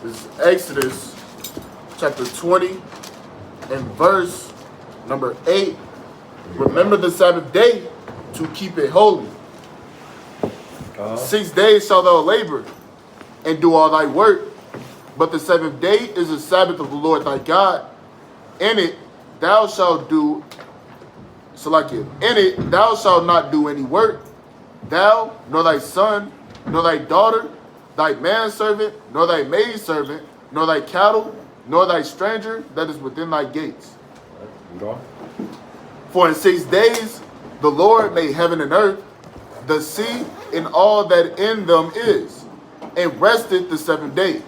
This is Exodus chapter 20 and verse number 8. Remember the Sabbath day to keep it holy. 6 days shalt thou labor and do all thy work, but the seventh day is the Sabbath of the Lord thy God. In it thou shalt do, in it thou shalt not do any work, thou, nor thy son, nor thy daughter, thy manservant, nor thy maidservant, nor thy cattle, nor thy stranger that is within thy gates. For in 6 days the Lord made heaven and earth, the sea, and all that in them is, and rested the seventh day.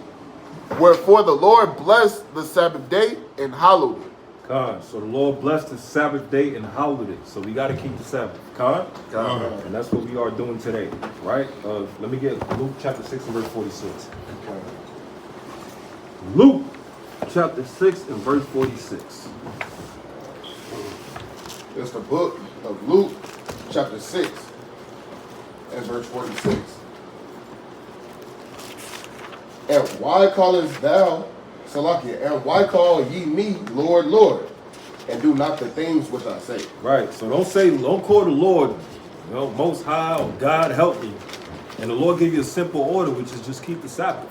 Wherefore the Lord blessed the Sabbath day and hallowed it. God, so the Lord blessed the Sabbath day and hallowed it. So we got to keep the Sabbath. God. And that's what we are doing today, right? Let me get Luke chapter 6 and verse 46. Luke chapter 6 and verse 46. It's the book of Luke chapter 6 and verse 46. And why callest thou, and why call ye me Lord, Lord, and do not the things which I say? Right, so don't call the Lord, Most High, or God help me. And the Lord gave you a simple order, which is just keep the Sabbath.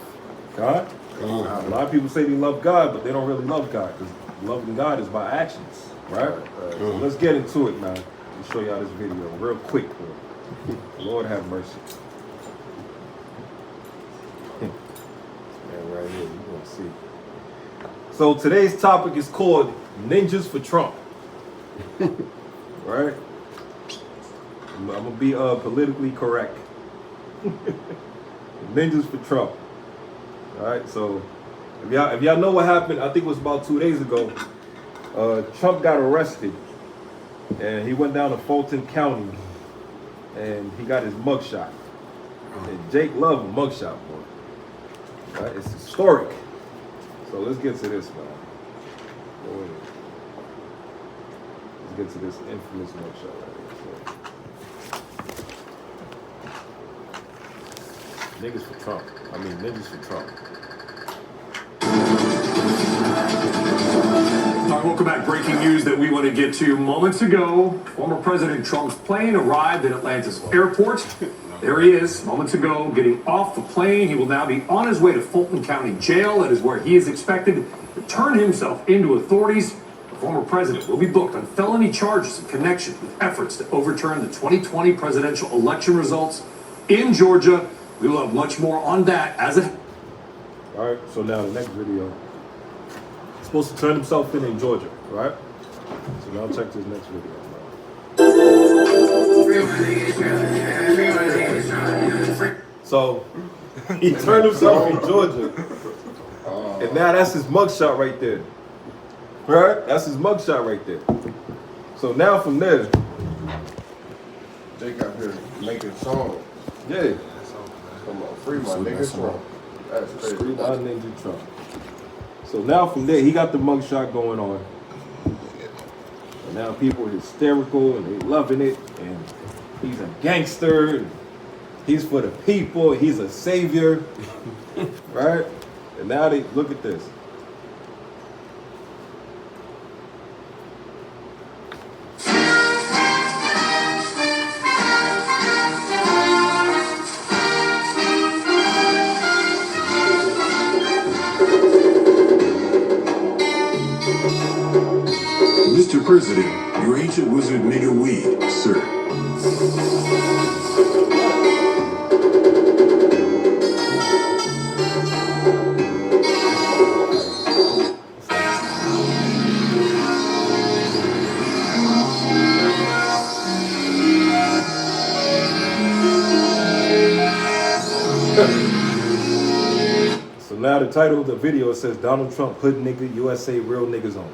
God? A lot of people say they love God, but they don't really love God, because loving God is by actions, right? So let's get into it, man. Let me show y'all this video real quick, bro. Lord have mercy. Right here, you're gonna see. So today's topic is called Ninjas for Trump. Right? I'm gonna be politically correct. Ninjas for Trump. Alright, so if y'all know what happened, I think it was about 2 days ago. Trump got arrested and he went down to Fulton County and he got his mugshot. And Jake loved a mugshot, boy. Right, it's historic. So let's get to this, man. Let's get to this infamous mugshot right here. Niggas for Trump. Ninjas for Trump. Welcome back. Breaking news that we want to get to moments ago. Former President Trump's plane arrived at Atlanta's airport. There he is, moments ago, getting off the plane. He will now be on his way to Fulton County Jail. That is where he is expected to turn himself into authorities. The former president will be booked on felony charges in connection with efforts to overturn the 2020 presidential election results in Georgia. We will have much more on that as it... All right, so now the next video. He's supposed to turn himself in Georgia, right? So now check this next video. So he turned himself in Georgia, and now that's his mugshot right there. Right? That's his mugshot right there. So now from there, Jake out here making songs. yeah. Come on, free my nigga Trump. That's crazy. Free my nigga Trump. So now from there, he got the mugshot going on. And now people are hysterical and they loving it. And he's a gangster. And he's for the people. He's a savior. Right? And now they look at this. Mr. President, your ancient wizard made a weed, sir. So now the title of the video says Donald Trump Hood Nigga USA Real Niggas Only.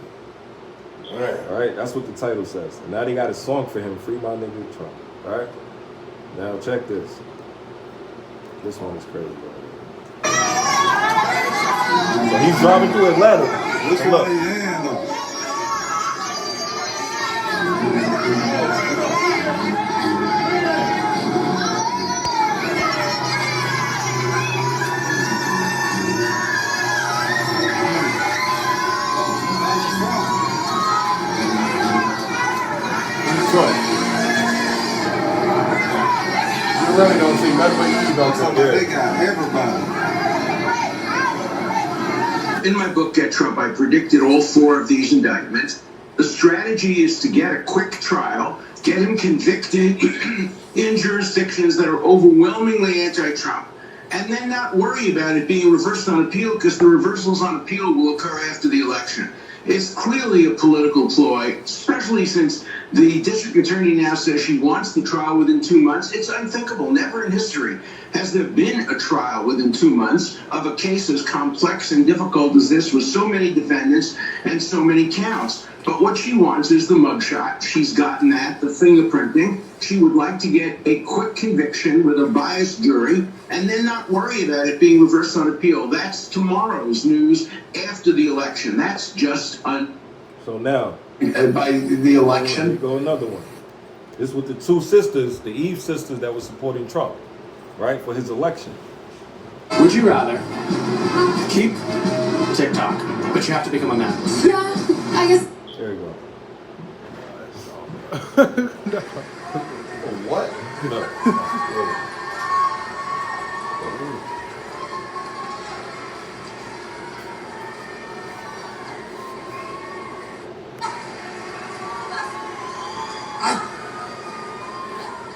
All right, that's what the title says. And now they got a song for him, Free My Nigga Trump. All right, now check this. This one is crazy, bro. So he's driving through Atlanta. Listen up. nothing but Eve out there. They got everybody. In my book, Get Trump, I predicted all 4 of these indictments. The strategy is to get a quick trial, get him convicted in jurisdictions that are overwhelmingly anti-Trump, and then not worry about it being reversed on appeal, because the reversals on appeal will occur after the election. It's clearly a political ploy, especially since the district attorney now says she wants the trial within 2 months. It's unthinkable. Never in history has there been a trial within 2 months of a case as complex and difficult as this, with so many defendants and so many counts. But what she wants is the mugshot. She's gotten that, the fingerprinting. She would like to get a quick conviction with a biased jury and then not worry about it being reversed on appeal. That's tomorrow's news after the election. That's just So now, by the election. Here go another one. This with the 2 sisters, the Eve sisters that were supporting Trump, right, for his election. Would you rather keep TikTok, but you have to become a man? Yeah, I guess. There you go. What? No.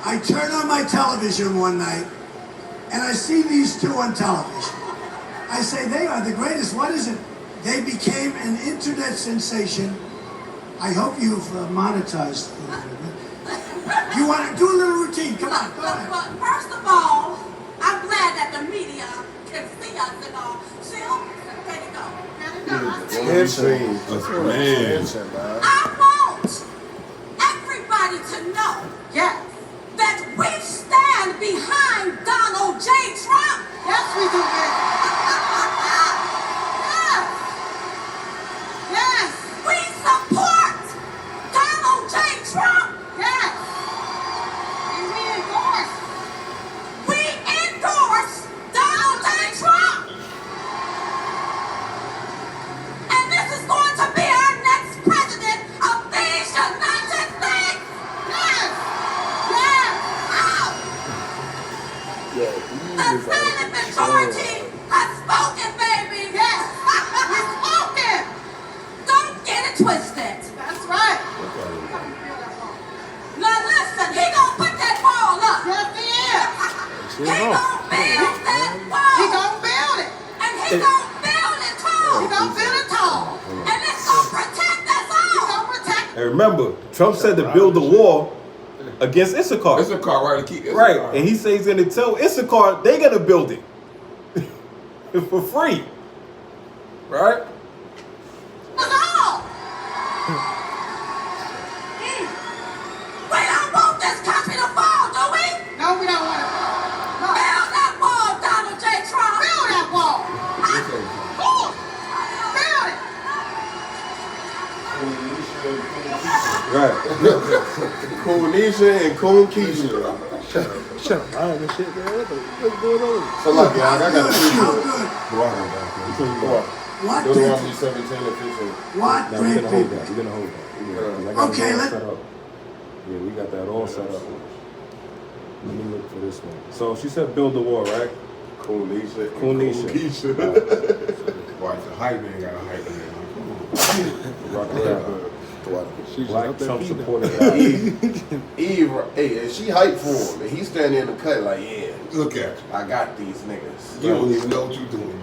I turn on my television one night and I see these 2 on television. I say, they are the greatest. What is it? They became an internet sensation. I hope you've monetized. You want to do a little routine? Come on, go ahead. Well, first of all, I'm glad that the media can see us and all. She'll, there you go. I want everybody to know, yes, that we stand behind Donald J. Trump. Yes, we do. Yes. Yes. We support Donald J. Trump. Yes. And we endorse Donald J. Trump. And this is going to be our next president of these United States. Yes. Yes. Out. The silent majority has spoken, baby. Yes. We've spoken. Don't get it twisted. That's right. Now listen, he gonna put that wall up. Yes, he is. He gonna build that wall. He gonna build it. And he gonna build it tall. He gonna build it tall. And it's gonna protect us all. He gonna protect. And remember, Trump said to build a wall against Issachar. Issachar, right? To keep Issachar. Right, and he says in the tell Issachar they gotta build it for free, right? Us all. We don't want this country to fall, do we? No, we don't want it. No. Build that wall, Donald J. Trump. Build that wall. Build it. Right. Koonisha and Koon Keisha. Shut up, I ain't shit, man. What's going on? So like, yeah, I got a So good. What? Deuteronomy 17 official. What? Now Great we're gonna hold people. that. We're gonna hold that. Okay, it all let- set up. Yeah, we got that all set up. Let me look for this one. So she said build the wall, right? Koonisha. and Koonisha. Koon Keisha. Why the hype man got a hype man? Rock the rapper. She's Black out there Trump feeding. supported. Eve, hey, and she hyped for him, and he's standing in the cut like, yeah, Look at you. I got these niggas. You don't even know what you're doing.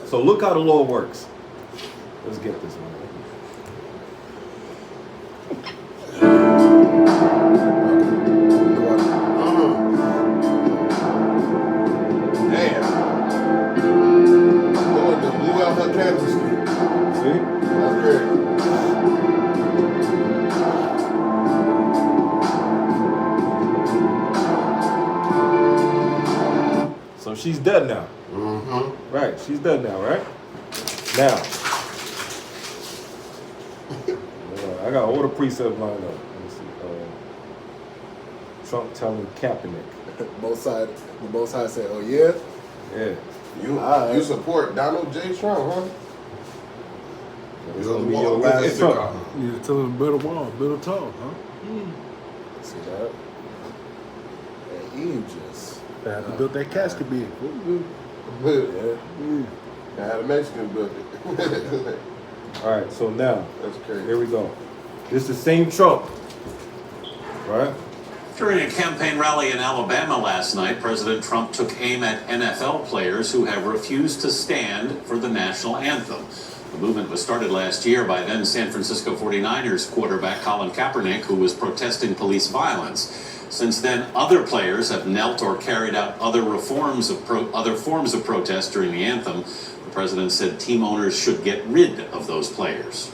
So look how the law works. Let's get this one. Damn. Lord, they blew out her canvas. See? That's great. So she's dead now. Mm-hmm. Right, she's dead now, right? Now. I got all the precepts lined up. Let me see. Trump telling Kaepernick. The Most High said, "Oh yeah." Yeah. You support Donald J. Trump, huh? It's gonna be your last Trump. You tell him build a wall, build a tall, huh? See that? Hey, Egypt. Had to build that casket big. Yeah. I had a Mexican build it. All right, so now, That's crazy. here we go. This is the same Trump, right? During a campaign rally in Alabama last night, President Trump took aim at NFL players who have refused to stand for the national anthem. The movement was started last year by then San Francisco 49ers quarterback Colin Kaepernick, who was protesting police violence. Since then, other players have knelt or carried out other forms of protest during the anthem. The president said team owners should get rid of those players.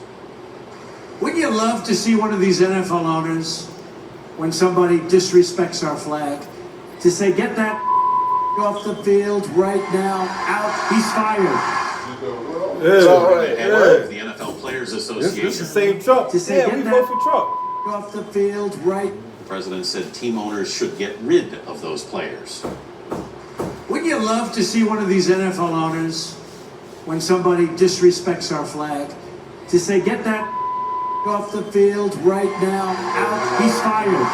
Wouldn't you love to see one of these NFL owners, when somebody disrespects our flag, to say, get that off the field right now, out, he's fired. Yeah. All right. The head of the NFL Players Association. This is the same Trump. To say, Yeah, get we that vote for Trump. off the field right. The president said team owners should get rid of those players. Wouldn't you love to see one of these NFL owners, when somebody disrespects our flag, to say, get that off the field right now, out, he's fired.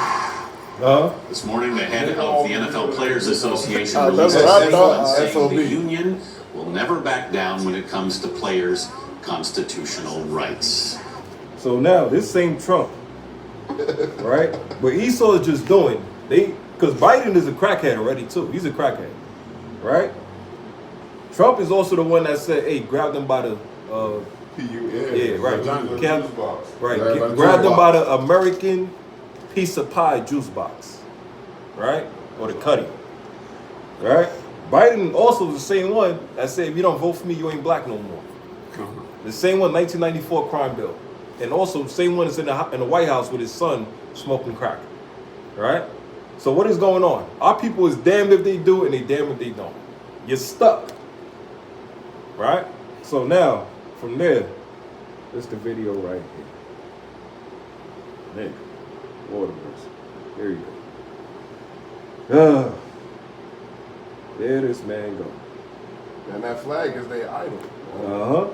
This morning, the head of the NFL Players Association That's released a what I statement thought. saying SOB. the union will never back down when it comes to players' constitutional rights. So now, this same Trump, right? What Esau is just doing, because Biden is a crackhead already too. He's a crackhead, right? Trump is also the one that said, hey, grab them by the, yeah, right. Right. Grab them by the American piece of pie juice box, right? Or the cutty, right? Biden also is the same one that said, if you don't vote for me, you ain't black no more. The same one, 1994 crime bill. And also the same one is in the White House with his son smoking crack, right? So what is going on? Our people is damned if they do and they damned if they don't. You're stuck, right? So now, from there, this is the video right here. Nick, Waterworks. Here you go. There this man go. And that flag is their idol. Uh-huh.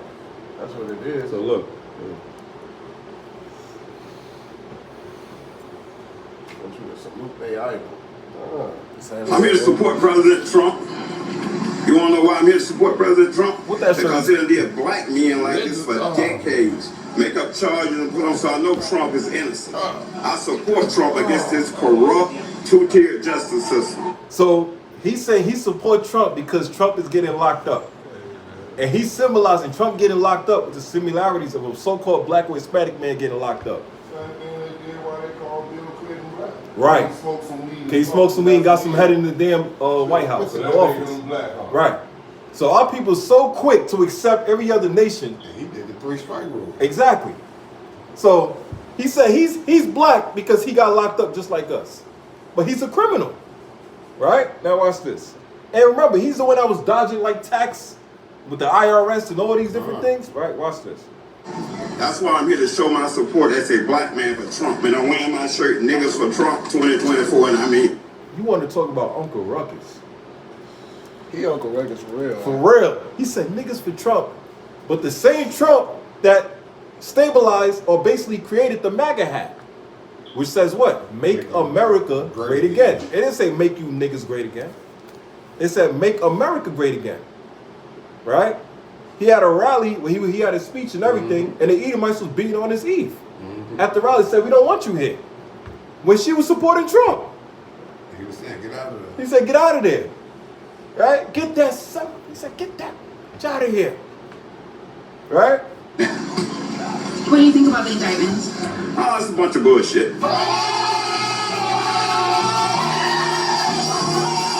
That's what it is. So look. Want you to salute their idol. I'm here to support President Trump. You want to know why I'm here to support President Trump? What that because there did black men like this for decades. Make up charges and put on, so I know Trump is innocent. I support Trump against this corrupt, two-tier justice system. So he's saying he supports Trump because Trump is getting locked up. And he's symbolizing Trump getting locked up with the similarities of a so-called black or Hispanic man getting locked up. Right. He smoked some weed and got some head in the damn White House, in the office. Right. So our people are so quick to accept every other nation. He did the 3-strike rule. Exactly. So he said he's black because he got locked up just like us. But he's a criminal. Right? Now watch this. And remember, he's the one that was dodging like tax with the IRS and all these different things. Right? Watch this. That's why I'm here to show my support as a black man for Trump. And I'm wearing my shirt, niggas for Trump 2024, and I mean. You want to talk about Uncle Ruckus. He Uncle Ruckus for real. For real. He said niggas for Trump. But the same Trump that stabilized or basically created the MAGA hat, which says what? Make America great again. It didn't say make you niggas great again. It said make America great again. Right? He had a rally where he had a speech and everything, and the Edomites was beating on his Eve. At the rally, said, we don't want you here. When she was supporting Trump. He was saying, get out of there. He said, get out of there. Right? Get that son. He said, get out of here. Right? What do you think about the indictments? Oh, it's a bunch of bullshit. That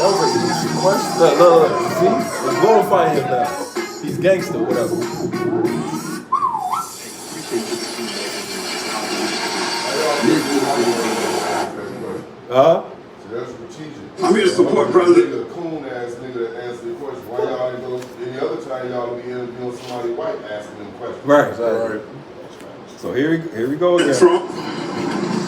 was an easy question. Look. See? Let's glorify him now. He's gangster, whatever. That's strategic. I'm here to support President. A coon ass nigga to answer the question. Why y'all didn't go any other time y'all would be interviewing somebody white asking them questions? Right. So here we go again. Trump.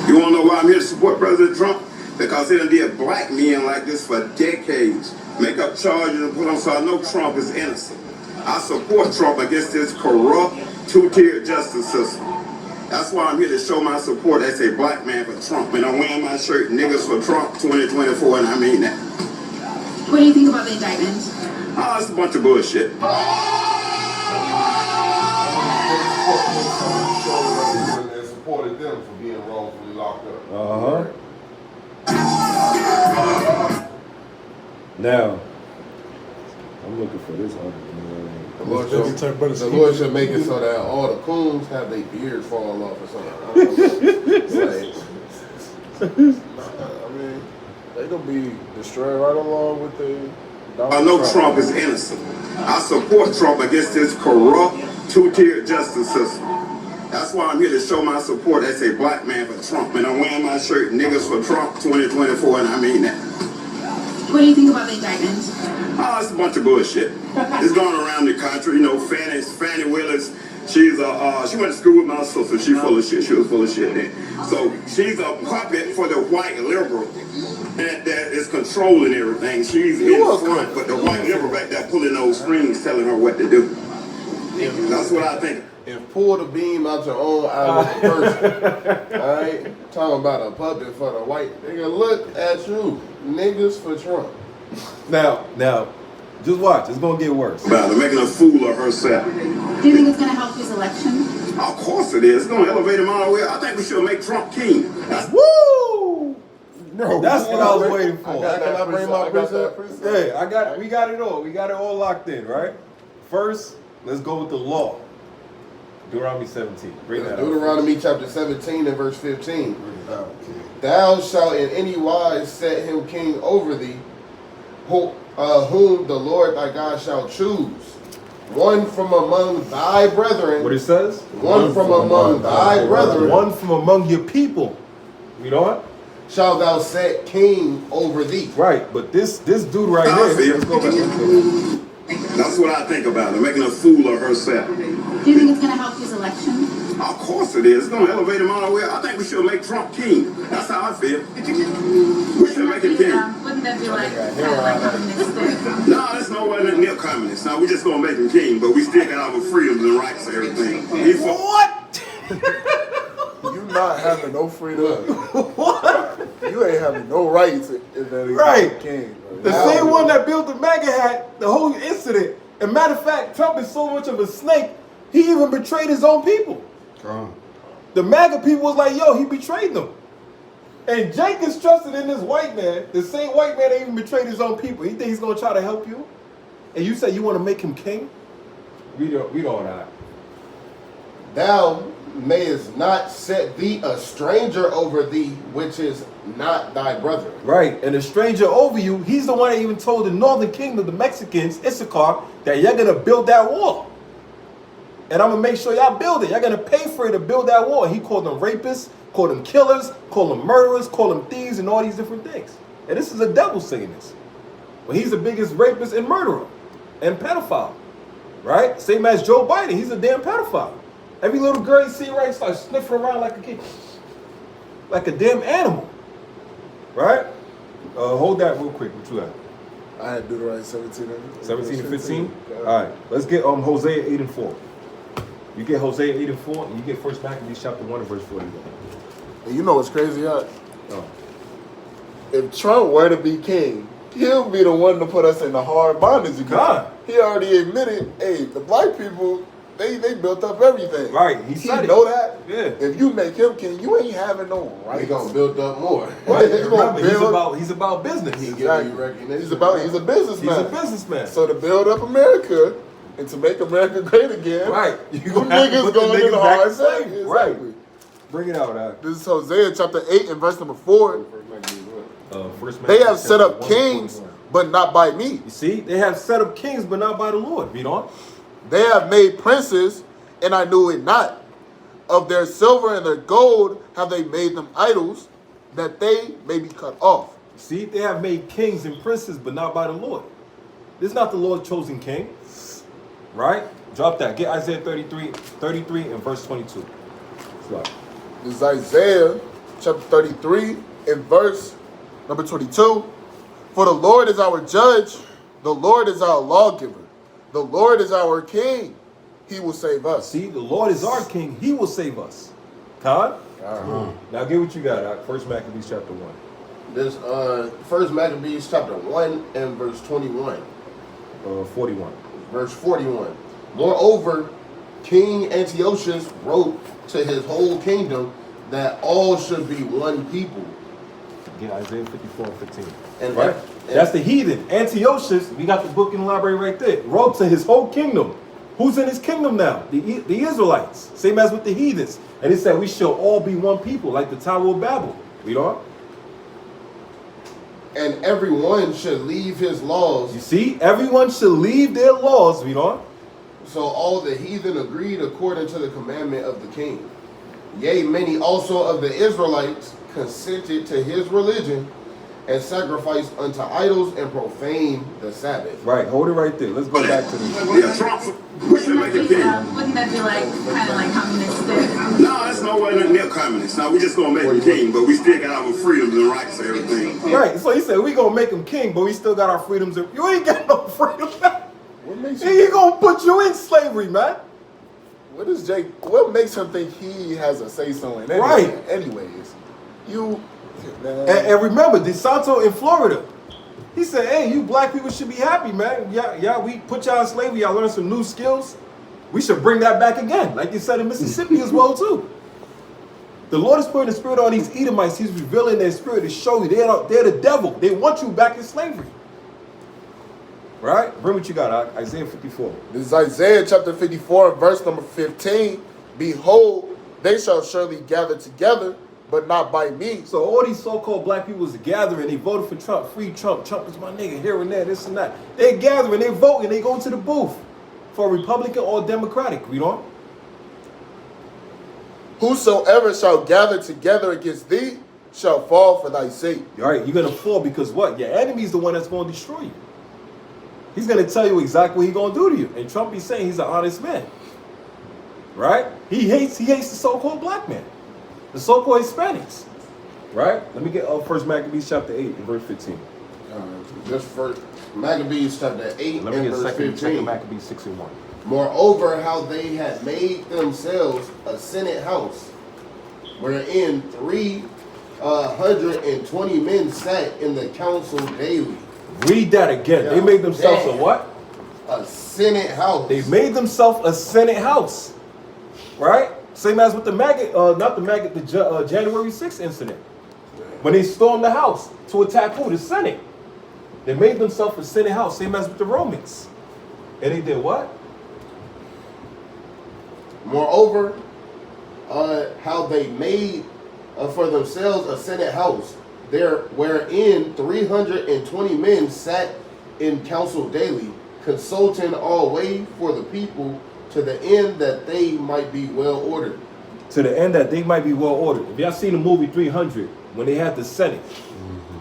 You want to know why I'm here to support President Trump? Because they done did black men like this for decades. Make up charges and put on, so I know Trump is innocent. I support Trump against this corrupt, two-tier justice system. That's why I'm here to show my support as a black man for Trump. And I'm wearing my shirt, niggas for Trump 2024, and I mean that. What do you think about the indictment? Oh, it's a bunch of bullshit. And supported them for being wrongfully locked up. Now, I'm looking for this other one. The Lord should make it so that all the coons have their beards fall off or something. I mean, they gonna be destroyed right along with the. I know Trump is innocent. I support Trump against this corrupt, two-tier justice system. That's why I'm here to show my support as a black man for Trump. And I'm wearing my shirt, niggas for Trump 2024, and I mean that. What do you think about the indictment? Oh, it's a bunch of bullshit. It's going around the country. You know, Fannie Willis, she went to school with my sister. She full of shit. She was full of shit then. So she's a puppet for the white liberal that is controlling everything. She's in front, but the white liberal back there pulling those strings, telling her what to do. That's what I think. And pull the beam out your own eye with the person. Alright? Talking about a puppet for the white. Nigga, look at you. Niggas for Trump. Now, just watch. It's gonna get worse. About her making a fool of herself. Do you think it's going to help his election? Of course it is. It's going to elevate him all the way. I think we should make Trump king. Woo! No, that's what I was waiting for. Can I bring my preset? Yeah, we got it all. We got it all locked in, right? First, let's go with the law. Deuteronomy 17. Bring that Deuteronomy chapter 17 and verse 15. Thou shalt in any wise set him king over thee, whom the Lord thy God shall choose. One from among thy brethren. What it says? One from among thy brethren. One from among your people. You know what? Shall thou set king over thee. Right, but this dude right here. Let's go back. That's what I think about her, making a fool of herself. Do you think it's going to help his election? Of course it is. It's going to elevate him all the way. I think we should make Trump king. That's how I feel. We should make him king. Wouldn't that be like communistic? No, there's no way near communist. No, we just going to make him king, but we still got our freedoms and rights and everything. What? You not having no freedom. What? You ain't having no rights if that ain't right. king. The same one that built the MAGA hat, the whole incident. And matter of fact, Trump is so much of a snake, he even betrayed his own people. The MAGA people was like, yo, he betrayed them. And Jenkins trusted in this white man, the same white man that even betrayed his own people. He think he's going to try to help you? And you say you want to make him king? We don't not. Thou mayest not set thee a stranger over thee, which is not thy brother. Right, and a stranger over you, he's the one that even told the northern kingdom, the Mexicans, Issachar, that you're going to build that wall. And I'm going to make sure y'all build it. Y'all going to pay for it to build that wall. He called them rapists, called them killers, called them murderers, called them thieves, and all these different things. And this is the devil saying this. But he's the biggest rapist and murderer and pedophile, right? Same as Joe Biden. He's a damn pedophile. Every little girl you see right starts sniffing around like a kid, like a damn animal, right? Hold that real quick. What you got? I had Deuteronomy 17 and 15? All right. Let's get Hosea 8 and 4. You get Hosea 8 and 4, and you get 1 Maccabees chapter 1 and verse 41. And you know what's crazy, huh? Oh. If Trump were to be king, he'll be the one to put us in the hard bondage again. God. He already admitted, hey, the black people, they built up everything. Right. He said know that? Yeah. If you make him king, you ain't having no rights. He gonna build up more. Right. He's about business. He's a businessman. He's a businessman. So to build up America and to make America great again, right? You niggas going in the hard thing. Right. Bring it out, This is Hosea chapter 8 and verse number 4. They have set up kings, but not by me. You see, they have set up kings, but not by the Lord. Read on. They have made princes, and I knew it not. Of their silver and their gold have they made them idols, that they may be cut off. See, they have made kings and princes, but not by the Lord. This is not the Lord's chosen king. Right? Drop that. Get Isaiah 33 and verse 22. This is Isaiah chapter 33 and verse number 22. For the Lord is our judge, the Lord is our lawgiver, the Lord is our king, he will save us. See, the Lord is our king, he will save us. Con? Now get what you got. First Maccabees chapter 1. This First Maccabees chapter 1 and verse 21. 41. Verse 41. Moreover, King Antiochus wrote to his whole kingdom that all should be one people. Yeah, Isaiah 54 and 15. And right? That's the heathen. Antiochus, we got the book in the library right there, wrote to his whole kingdom. Who's in his kingdom now? The Israelites. Same as with the heathens. And it said we shall all be one people, like the Tower of Babel. Read on. And everyone should leave his laws. You see? Everyone should leave their laws. Read on. So all the heathen agreed according to the commandment of the king. Yea, many also of the Israelites consented to his religion and sacrificed unto idols and profaned the Sabbath. Right, hold it right there. Let's go back to this. Wouldn't that be like kind of like communistic? No, it's no way near communist. No, we just gonna make him king, but we still got our freedoms and rights and everything. Right, so he said we gonna make him king, but we still got our freedoms. You ain't got no freedom. He gonna put you in slavery, man. What makes him think he has a say so in it? Right. Anyways, and remember, DeSanto in Florida, he said, "Hey, you black people should be happy, man. Yeah, we put y'all in slavery. Y'all learn some new skills. We should bring that back again, like you said in Mississippi as well too." The Lord is putting the spirit on these Edomites. He's revealing their spirit to show you they're the devil. They want you back in slavery. Right? Bring what you got, Isaiah 54. This is Isaiah chapter 54, verse number 15. Behold, they shall surely gather together, but not by me. So all these so-called black people was gathering. They voted for Trump. Free Trump. Trump is my nigga. Here and there, this and that. They're gathering. They voting. They go to the booth for Republican or Democratic. Read on. Whosoever shall gather together against thee shall fall for thy sake. All right, you're going to fall because what? Your enemy's the one that's going to destroy you. He's going to tell you exactly what he's going to do to you. And Trump is saying he's an honest man. Right? He hates the so-called black man. The so-called Hispanics. Right? Let me get First Maccabees chapter 8 and verse 15. Just first Maccabees chapter 8 Let me and get verse 15. second Maccabees 6 and 1. Moreover, how they had made themselves a senate house, wherein 320 men sat in the council daily. Read that again. They made themselves a what? A senate house. They made themselves a senate house. Right? Same as with the January 6th incident. When they stormed the house to attack who? The Senate. They made themselves a senate house. Same as with the Romans. And they did what? Moreover, how they made for themselves a senate house, there wherein 320 men sat in council daily, consulting all way for the people, to the end that they might be well ordered. To the end that they might be well ordered. If y'all seen the movie 300, when they had the Senate,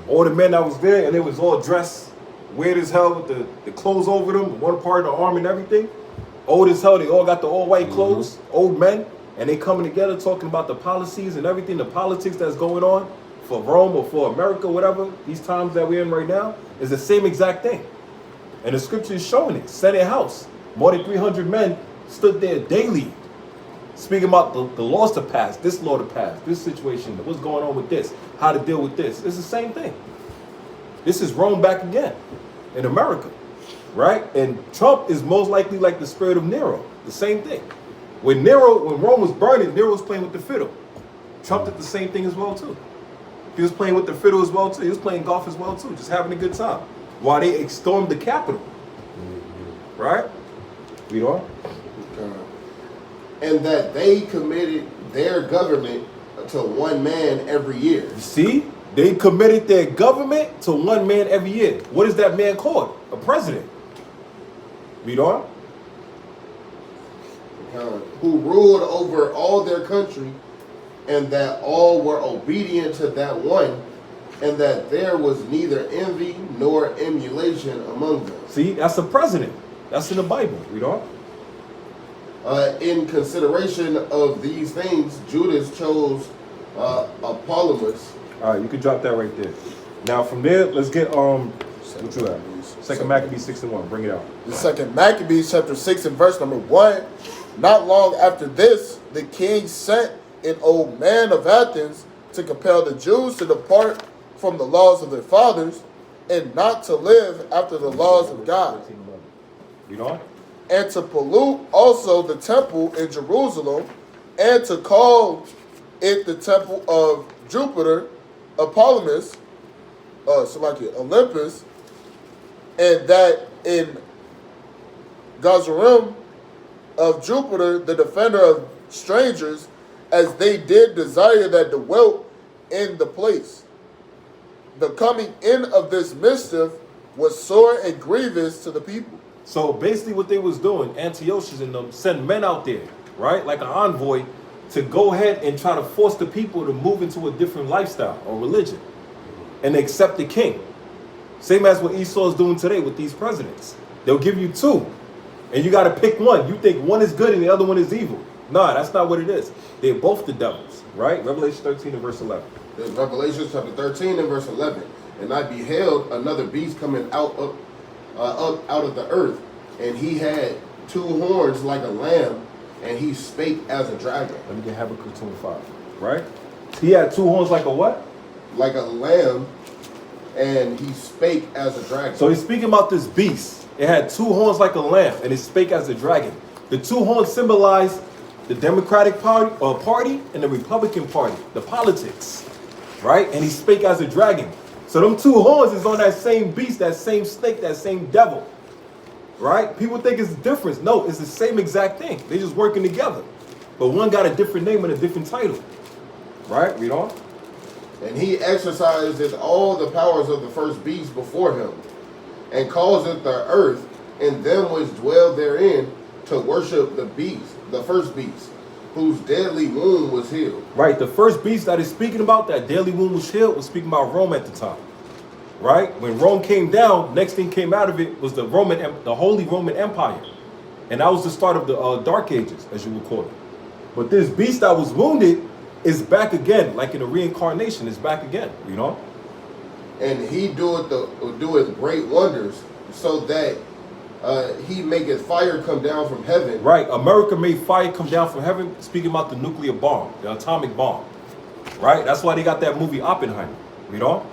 all the men that was there, and they was all dressed weird as hell with the clothes over them, one part of the arm and everything. Old as hell, they all got the all white clothes, old men, and they coming together talking about the policies and everything, the politics that's going on for Rome or for America, whatever, these times that we're in right now, is the same exact thing. And the scripture is showing it. Senate house. More than 300 men stood there daily, speaking about the laws to pass, this law to pass, this situation, what's going on with this, how to deal with this. It's the same thing. This is Rome back again in America, right? And Trump is most likely like the spirit of Nero, the same thing. When Rome was burning, Nero was playing with the fiddle. Trump did the same thing as well too. He was playing with the fiddle as well too. He was playing golf as well too, just having a good time while they stormed the Capitol, right? Read on. And that they committed their government to one man every year. You see? They committed their government to one man every year. What is that man called? A president. Read on. Who ruled over all their country, and that all were obedient to that one, and that there was neither envy nor emulation among them. See, that's a president. That's in the Bible. Read on. In consideration of these things, Judas chose Apollonius. All right, you can drop that right there. Now from there, let's get what you have. Second Maccabees 6 and 1. Bring it out. The second Maccabees chapter 6 and verse number 1. Not long after this, the king sent an old man of Athens, to compel the Jews to depart from the laws of their fathers and not to live after the laws of God. You know? And to pollute also the temple in Jerusalem, and to call it the temple of Jupiter, Olympus, and that in Gazarim of Jupiter, the defender of strangers, as they did desire that dwelt in the place. The coming in of this mischief was sore and grievous to the people. So basically what they was doing, Antiochus and them, send men out there, right, like an envoy, to go ahead and try to force the people to move into a different lifestyle or religion and accept the king. Same as what Esau is doing today with these presidents. They'll give you two, and you got to pick one. You think one is good and the other one is evil. Nah, that's not what it is. They're both the devils, right? Revelation 13 and verse 11. There's Revelation chapter 13 and verse 11. And I beheld another beast coming out of the earth, and he had two horns like a lamb, and he spake as a dragon. Let me get Habakkuk 2:5, right? He had two horns like a what? Like a lamb, and he spake as a dragon. So he's speaking about this beast. It had two horns like a lamb, and it spake as a dragon. The two horns symbolize the Democratic Party and the Republican Party, the politics, right? And he spake as a dragon. So them two horns is on that same beast, that same snake, that same devil, right? People think it's a difference. No, it's the same exact thing. They're just working together. But one got a different name and a different title, right? Read on. And he exercised all the powers of the first beast before him, and caused the earth and them which dwell therein to worship the beast, the first beast, whose deadly wound was healed. Right, the first beast that is speaking about, that deadly wound was healed, was speaking about Rome at the time. Right? When Rome came down, next thing came out of it was the Holy Roman Empire. And that was the start of the Dark Ages, as you would call it. But this beast that was wounded is back again, like in a reincarnation, is back again, you know? And he doeth great wonders, so that he maketh fire come down from heaven. Right, America made fire come down from heaven, speaking about the nuclear bomb, the atomic bomb. Right? That's why they got that movie Oppenheimer, you know?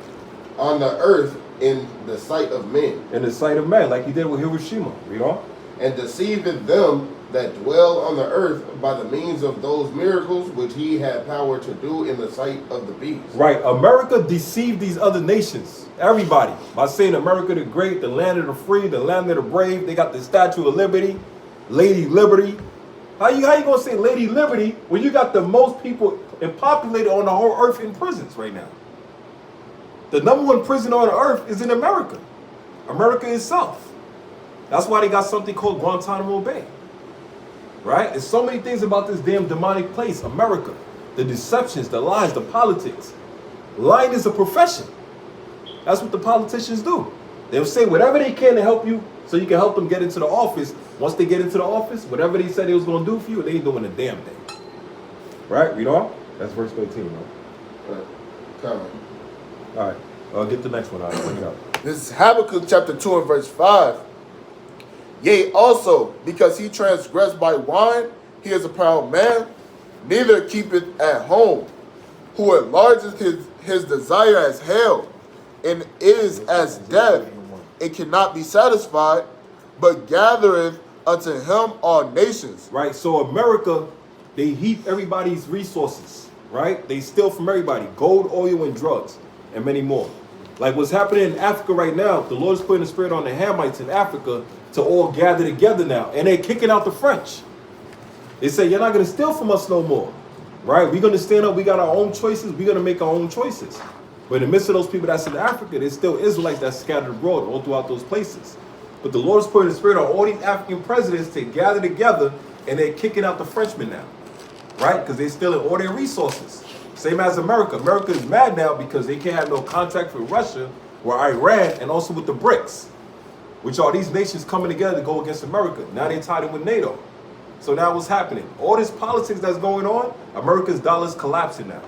On the earth in the sight of men. In the sight of men, like he did with Hiroshima, you know? And deceiveth them that dwell on the earth by the means of those miracles which he had power to do in the sight of the beast. Right, America deceived these other nations, everybody, by saying America the great, the land of the free, the land of the brave. They got the Statue of Liberty, Lady Liberty. How you gonna say Lady Liberty when you got the most people populated on the whole earth in prisons right now? The #1 prison on earth is in America. America itself. That's why they got something called Guantanamo Bay. Right? There's so many things about this damn demonic place, America. The deceptions, the lies, the politics. Lying is a profession. That's what the politicians do. They'll say whatever they can to help you so you can help them get into the office. Once they get into the office, whatever they said they was going to do for you, they ain't doing a damn thing. Right? Read on? That's verse 13, man. All right. I'll get the next one out. Bring it up. This is Habakkuk chapter 2 and verse 5. Yea, also, because he transgressed by wine, he is a proud man, neither keepeth at home, who enlargeth his desire as hell, and is as death, and cannot be satisfied, but gathereth unto him all nations. Right, so America, they heap everybody's resources, right? They steal from everybody, gold, oil, and drugs, and many more. Like what's happening in Africa right now, the Lord is putting a spirit on the Hamites in Africa to all gather together now. And they're kicking out the French. They say, you're not going to steal from us no more. Right? We're going to stand up. We got our own choices. We're going to make our own choices. But in the midst of those people that's in Africa, there's still Israelites that's scattered abroad all throughout those places. But the Lord is putting a spirit on all these African presidents to gather together, and they're kicking out the Frenchmen now. Right? Because they're stealing all their resources. Same as America. America is mad now because they can't have no contract with Russia or Iran, and also with the BRICS, which are these nations coming together to go against America. Now they tied in with NATO. So now what's happening? All this politics that's going on, America's dollar's collapsing now.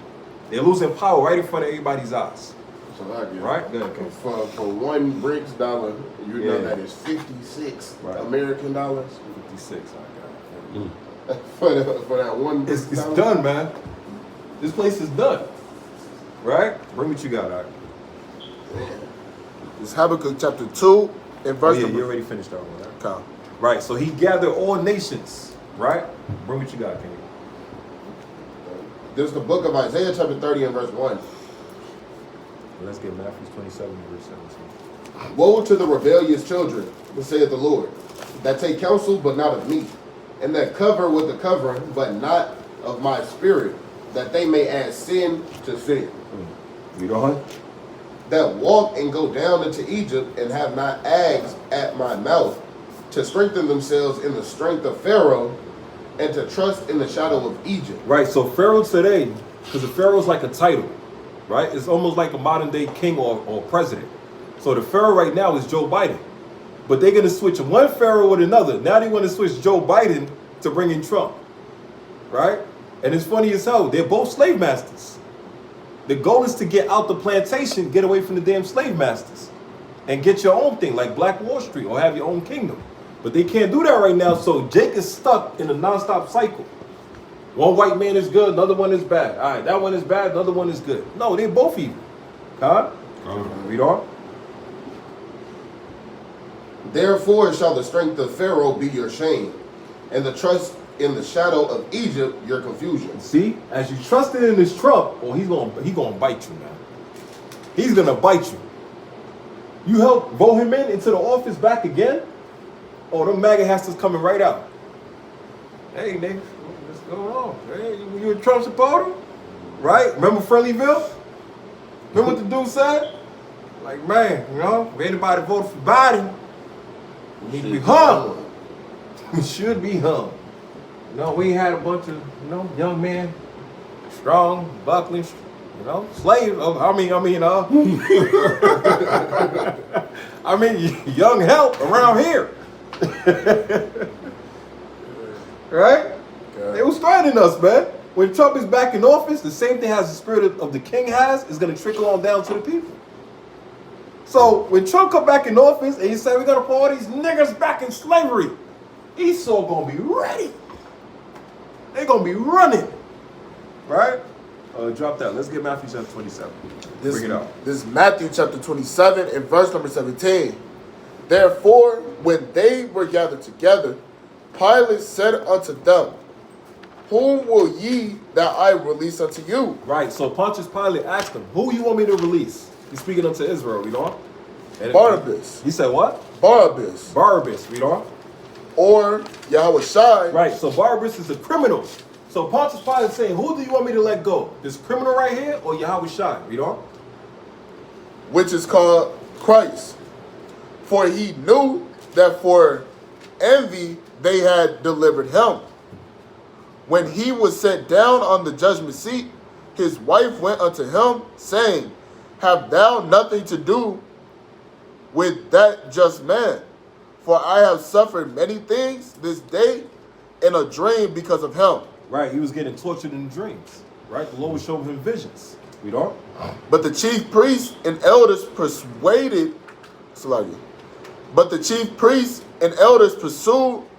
They're losing power right in front of everybody's eyes. So I get right? Good, okay. For one BRICS dollar, you know that is 56 American dollars. 56, I got it. For that one BRICS it's dollar? done, man. This place is done. Right? Bring what you got, all right? It's Habakkuk chapter 2 and verse Oh, yeah, number. you already finished that one, right? Okay. Right, so he gathered all nations, right? Bring what you got, King. This is the book of Isaiah chapter 30 and verse 1. Let's get Matthew 27 verse 17. Woe to the rebellious children, saith the Lord, that take counsel, but not of me, and that cover with the covering, but not of my spirit, that they may add sin to sin. Read on. That walk and go down into Egypt, and have not ags at my mouth, to strengthen themselves in the strength of Pharaoh, and to trust in the shadow of Egypt. Right, so Pharaoh today, because the Pharaoh's like a title, right? It's almost like a modern day king or president. So the Pharaoh right now is Joe Biden. But they're going to switch one Pharaoh with another. Now they want to switch Joe Biden to bring in Trump. Right? And it's funny as hell. They're both slave masters. The goal is to get out the plantation, get away from the damn slave masters, and get your own thing like Black Wall Street or have your own kingdom. But they can't do that right now. So Jake is stuck in a nonstop cycle. One white man is good, another one is bad. All right, that one is bad, the other one is good. No, they're both evil. Huh? Read on. Therefore shall the strength of Pharaoh be your shame, and the trust in the shadow of Egypt your confusion. See, as you trusted in this Trump, oh, he's gonna bite you, man. He's gonna bite you. You help vote him into the office back again? Oh, them MAGA hasters coming right out. Hey, nigga, what's going on? Hey, you a Trump supporter? Right? Remember Friendlyville? Remember what the dude said? Like, man, you know, if anybody voted for Biden, we need to be hung. We should be hung. You know, we had a bunch of, you know, young men, strong, buckling, you know, slaves. I mean, young help around here. Right? Okay. They was threatening us, man. When Trump is back in office, the same thing as the spirit of the king has is going to trickle on down to the people. So when Trump come back in office and he say we're going to put all these niggas back in slavery, Esau going to be ready. They're going to be running. Right? Drop that. Let's get Matthew chapter 27. Bring it out. This is Matthew chapter 27 and verse number 17. Therefore, when they were gathered together, Pilate said unto them, whom will ye that I release unto you? Right. So Pontius Pilate asked him, who you want me to release? He's speaking unto Israel, you know? And Barabbas. He said what? Barabbas. Barabbas, you know? Or Yahushua. Right. So Barabbas is a criminal. So Pontius Pilate is saying, who do you want me to let go? This criminal right here or Yahushua, you know? Which is called Christ. For he knew that for envy they had delivered him. When he was set down on the judgment seat, his wife went unto him, saying, have thou nothing to do with that just man? For I have suffered many things this day in a dream because of him. Right, he was getting tortured in dreams. Right, the Lord was showing him visions. You know? But the chief priests and elders pursued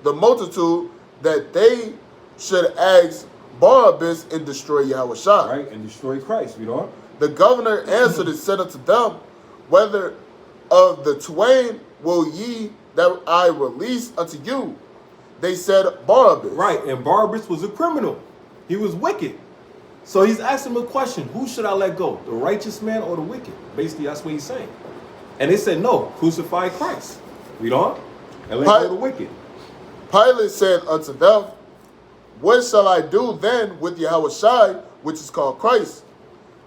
the multitude that they should ask Barabbas and destroy Yahushua. Right, and destroy Christ, you know? The governor answered and said unto them, whether of the twain will ye that I release unto you? They said Barabbas. Right, and Barabbas was a criminal. He was wicked. So he's asking him a question, who should I let go? The righteous man or the wicked? Basically, that's what he's saying. And they said, no, crucify Christ. Read on. And let go the wicked. Pilate said unto them, what shall I do then with Yahushua, which is called Christ?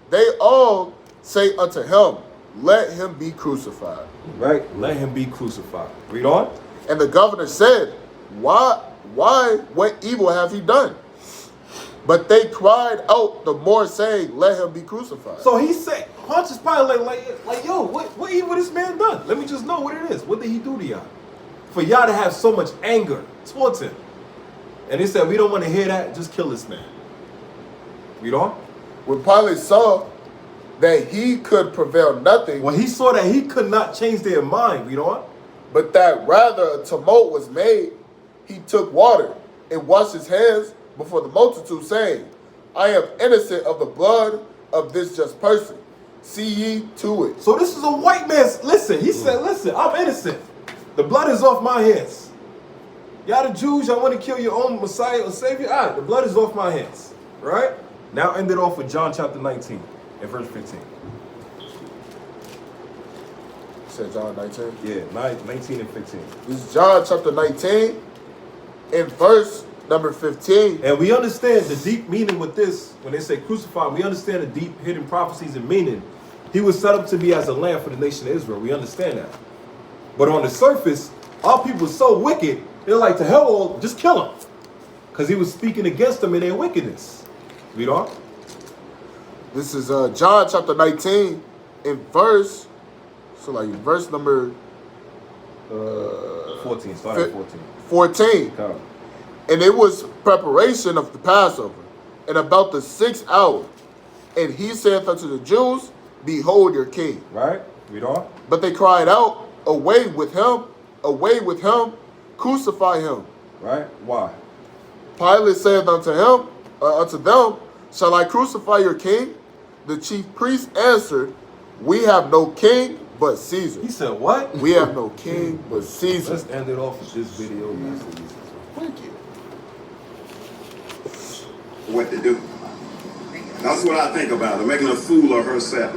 They all say unto him, let him be crucified. Right, let him be crucified. Read on. And the governor said, why, what evil have he done? But they cried out the more, saying, let him be crucified. So he said, Pontius Pilate like yo, what evil this man done? Let me just know what it is. What did he do to y'all? For y'all to have so much anger towards him. And they said, we don't want to hear that. Just kill this man. Read on. When Pilate saw that he could prevail nothing. When he saw that he could not change their mind, read on. But that rather a tumult was made, he took water and washed his hands before the multitude, saying, I am innocent of the blood of this just person. See ye to it. So this is a white man's, listen, he said, listen, I'm innocent. The blood is off my hands. Y'all the Jews, y'all want to kill your own Messiah or Savior? All right, the blood is off my hands, right? Now end it off with John chapter 19 and verse 15. Said John 19? Yeah, 19 and 15. This is John chapter 19 in verse number 15. And we understand the deep meaning with this, when they say crucified, we understand the deep hidden prophecies and meaning. He was set up to be as a lamb for the nation of Israel. We understand that. But on the surface, our people are so wicked, they're like, to hell, all, just kill him. Because he was speaking against them in their wickedness. Read on. This is John chapter 19 in verse, verse number 14. Start at 14. 14. Come. And it was preparation of the Passover, and about the 6th hour. And he saith unto the Jews, Behold your king. Right? Read on. But they cried out, Away with him, crucify him. Right? Why? Pilate saith unto them, Shall I crucify your king? The chief priests answered, We have no king but Caesar. He said, what? We have no king but Caesar. Let's end it off with this video. Thank you. What to do. That's what I think about her, making a fool of herself.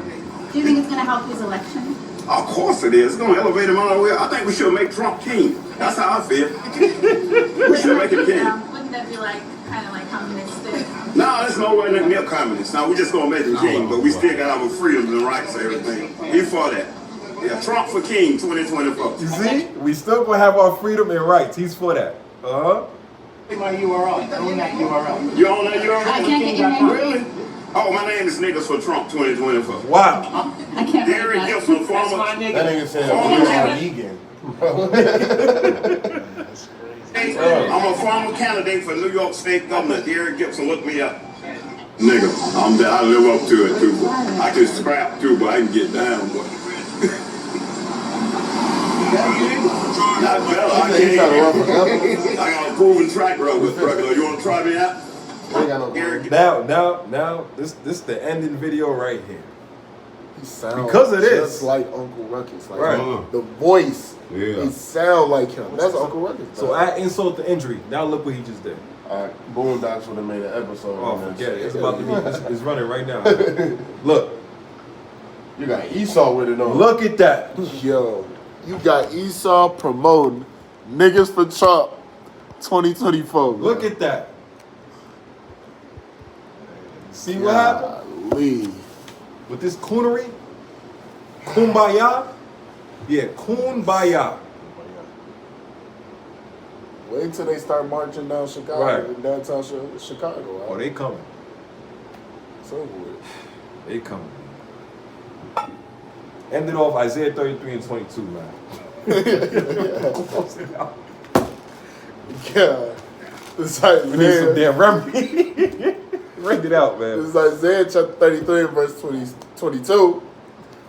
Do you think it's going to help his election? Of course it is. It's going to elevate him all the way. I think we should make Trump king. That's how I feel. We should make him king. Wouldn't that be like kind of like communistic? No, there's nowhere near communist. Now, we're just going to make him king, but we still got our freedoms and rights and everything. He for that. Yeah, Trump for king 2024. You see? We still going to have our freedom and rights. He's for that. Uh-huh. My URL. Own that URL. You on that URL? I can't get your name. Really? Oh, my name is Niggas for Trump 2024. Wow. I can't read Derek that. Gibson, former. That nigga said, I'm a former candidate for New York State Governor. Derek Gibson, look me up. Nigga, I live up to it too. I can scrap too, but I can get down. But not better. I got a proven track record with regular. You want to try me out? Now, this the ending video right here. He sounds because of this, just like Uncle Ruckus. Like right. The voice, yeah. He sound like him. That's Uncle Ruckus. So add insult to injury. Now look what he just did. All right, Boondocks would have made an episode. Oh, forget it. It's about to be. It's running right now. Look, you got Esau with it on. Look at that. Yo, you got Esau promoting Niggas for Trump 2024. Look at that. See what happened? With this coonery? Kumbaya? Yeah, kumbaya. Wait until they start marching down Chicago, right. downtown Chicago. Right? Oh, they coming. It's over with. They coming. Ended off Isaiah 33 and 22, man. Yeah. It's like, we need some damn remedy. Read it out, man. This is Isaiah chapter 33 and verse 22.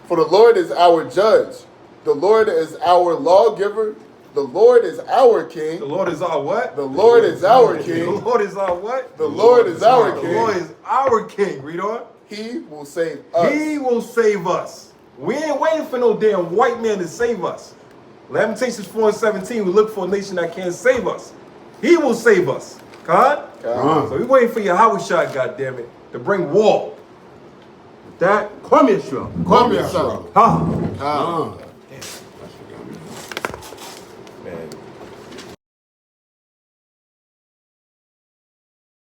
For the Lord is our judge. The Lord is our lawgiver. The Lord is our king. The Lord is our what? The Lord is our king. The Lord is our what? The Lord is our king. The Lord is our king. Read on. He will save us. He will save us. We ain't waiting for no damn white man to save us. Lamentations 4 and 17, we look for a nation that can't save us. He will save us. God? So we waiting for Yahweh shot, goddammit, to bring war. With that, come here, Trump. Come here, Trump. Man,